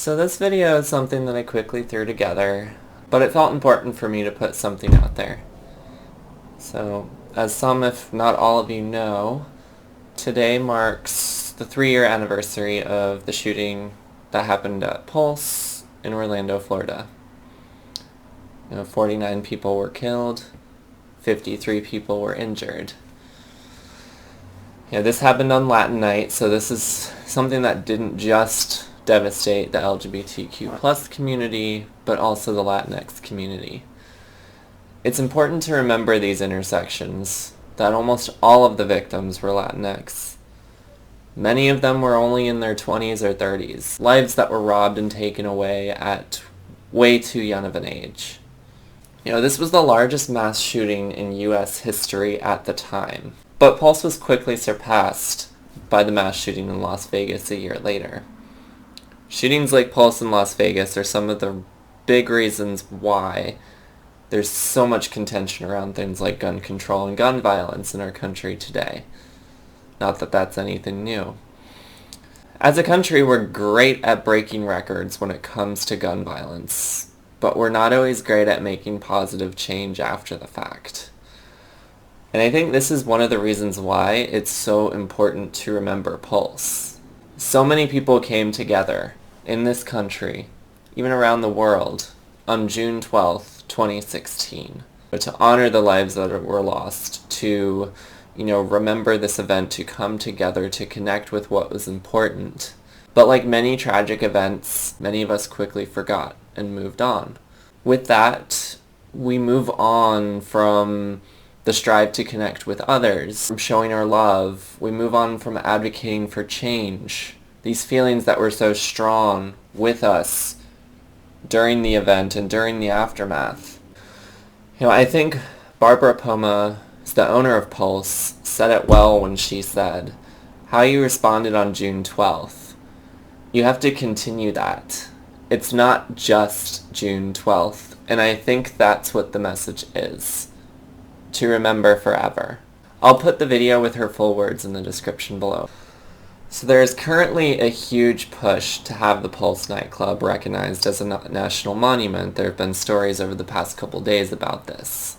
So this video is something that I quickly threw together, but it felt important for me to put something out there. So, as some, if not all of you know, today marks the 3-year anniversary of the shooting that happened at Pulse in Orlando, Florida. 49 people were killed, 53 people were injured. This happened on Latin night, so this is something that didn't just devastate the LGBTQ plus community, but also the Latinx community. It's important to remember these intersections, that almost all of the victims were Latinx. Many of them were only in their 20s or 30s, lives that were robbed and taken away at way too young of an age. This was the largest mass shooting in U.S. history at the time, but Pulse was quickly surpassed by the mass shooting in Las Vegas a year later. Shootings like Pulse in Las Vegas are some of the big reasons why there's so much contention around things like gun control and gun violence in our country today. Not that that's anything new. As a country, we're great at breaking records when it comes to gun violence, but we're not always great at making positive change after the fact. And I think this is one of the reasons why it's so important to remember Pulse. So many people came together in this country, even around the world, on June 12th, 2016, to honor the lives that were lost, to, remember this event, to come together, to connect with what was important. But like many tragic events, many of us quickly forgot and moved on. With that, we move on from the strive to connect with others, from showing our love. We move on from advocating for change. These feelings that were so strong with us during the event and during the aftermath. I think Barbara Poma, the owner of Pulse, said it well when she said, "How you responded on June 12th, you have to continue that. It's not just June 12th." And I think that's what the message is. To remember forever. I'll put the video with her full words in the description below. So there is currently a huge push to have the Pulse nightclub recognized as a national monument. There have been stories over the past couple days about this.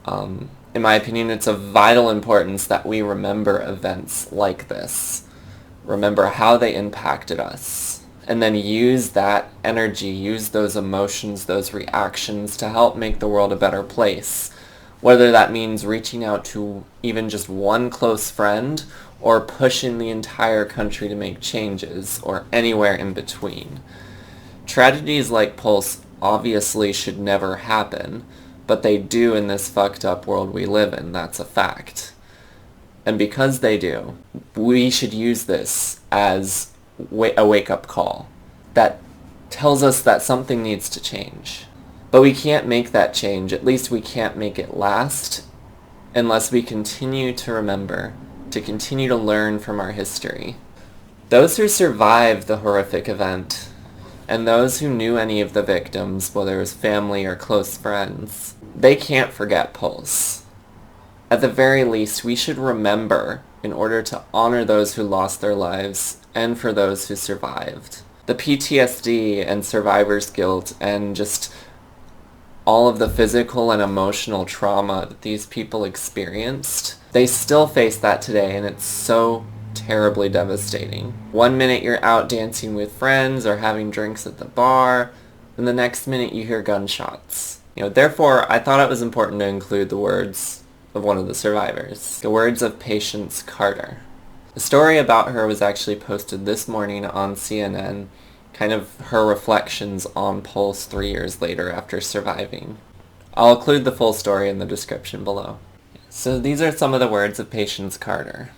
In my opinion, it's of vital importance that we remember events like this. Remember how they impacted us. And then use that energy, use those emotions, those reactions to help make the world a better place. Whether that means reaching out to even just one close friend or pushing the entire country to make changes, or anywhere in between. Tragedies like Pulse obviously should never happen, but they do in this fucked up world we live in, that's a fact. And because they do, we should use this as a wake-up call that tells us that something needs to change. But we can't make that change, at least we can't make it last, unless we continue to remember, to continue to learn from our history. Those who survived the horrific event, and those who knew any of the victims, whether it was family or close friends, they can't forget Pulse. At the very least, we should remember in order to honor those who lost their lives and for those who survived. The PTSD and survivor's guilt and just all of the physical and emotional trauma that these people experienced, they still face that today, and it's so terribly devastating. One minute you're out dancing with friends or having drinks at the bar, and the next minute you hear gunshots. Therefore, I thought it was important to include the words of one of the survivors, the words of Patience Carter. The story about her was actually posted this morning on CNN, kind of her reflections on Pulse 3 years later after surviving. I'll include the full story in the description below. So these are some of the words of Patience Carter.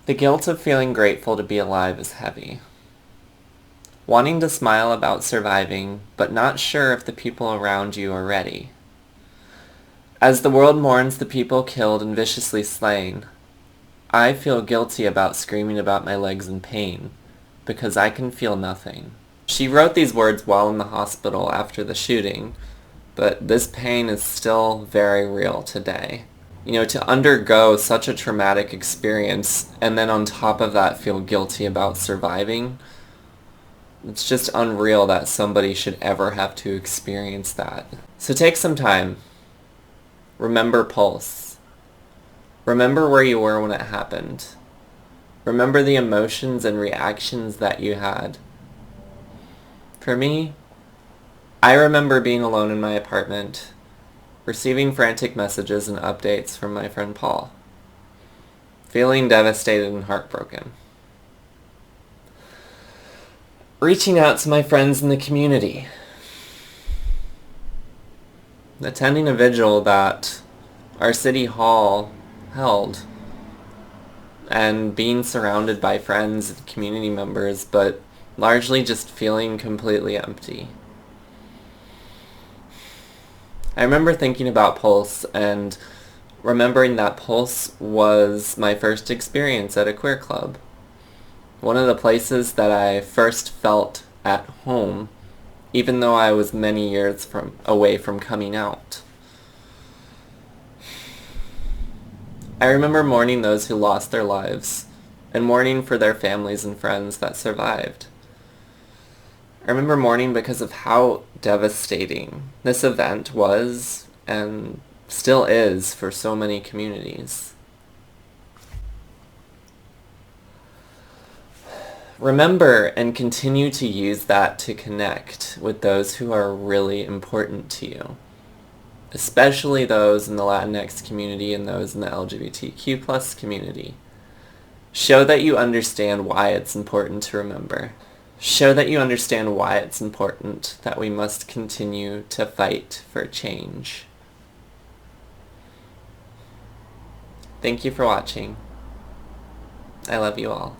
The guilt of feeling grateful to be alive is heavy. Wanting to smile about surviving, but not sure if the people around you are ready. As the world mourns the people killed and viciously slain, I feel guilty about screaming about my legs in pain, because I can feel nothing. She wrote these words while in the hospital after the shooting, but this pain is still very real today. To undergo such a traumatic experience and then on top of that feel guilty about surviving, It's just unreal that somebody should ever have to experience that. So take some time. Remember Pulse. Remember where you were when it happened. Remember the emotions and reactions that you had. For me, I remember being alone in my apartment, receiving frantic messages and updates from my friend Paul, feeling devastated and heartbroken. Reaching out to my friends in the community, attending a vigil that our city hall held, and being surrounded by friends and community members, but largely just feeling completely empty. I remember thinking about Pulse and remembering that Pulse was my first experience at a queer club. One of the places that I first felt at home, even though I was many years away from coming out. I remember mourning those who lost their lives, and mourning for their families and friends that survived. I remember mourning because of how devastating this event was, and still is, for so many communities. Remember and continue to use that to connect with those who are really important to you, especially those in the Latinx community and those in the LGBTQ plus community. Show that you understand why it's important to remember. Show that you understand why it's important that we must continue to fight for change. Thank you for watching. I love you all.